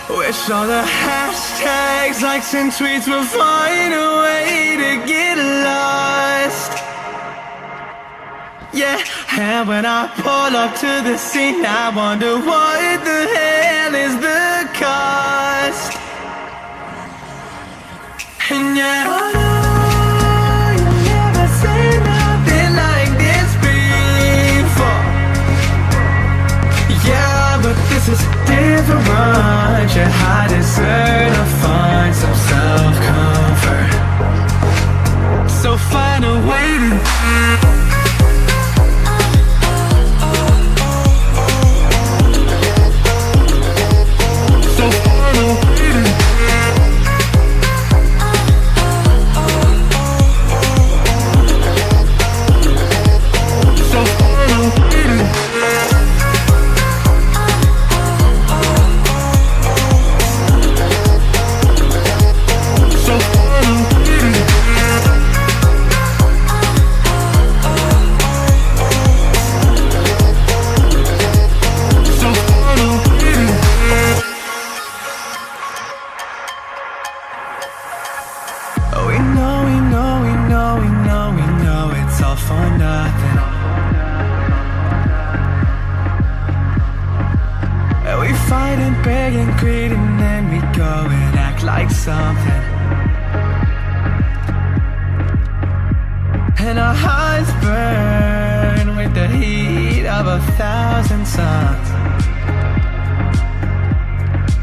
Wish all the hashtags, likes and tweets will find a way to get lost. Yeah, and when I pull up to the scene, I wonder what the hell is the cost. And yeah, I know you never seen nothing like this before. Yeah, but this is different. Yeah, I deserve to find some self-comfort. So find a way to it's all for nothing. We fight and beg and greed, and then we go and act like something. And our hearts burn with the heat of 1,000 suns.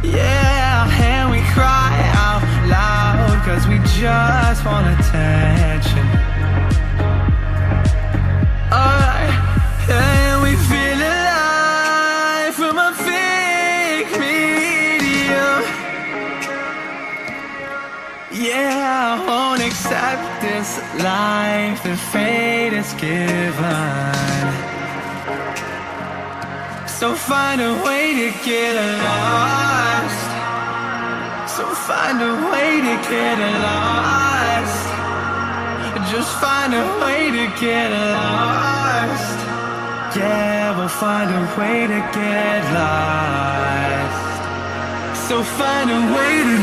Yeah, and we cry out loud, 'cause we just want attention. And we feel alive from a fake medium. Yeah, I won't accept this life that fate has given. So find a way to get lost. So find a way to get lost. Just find a way to get lost. Yeah, we'll find a way to get lost. So find a way to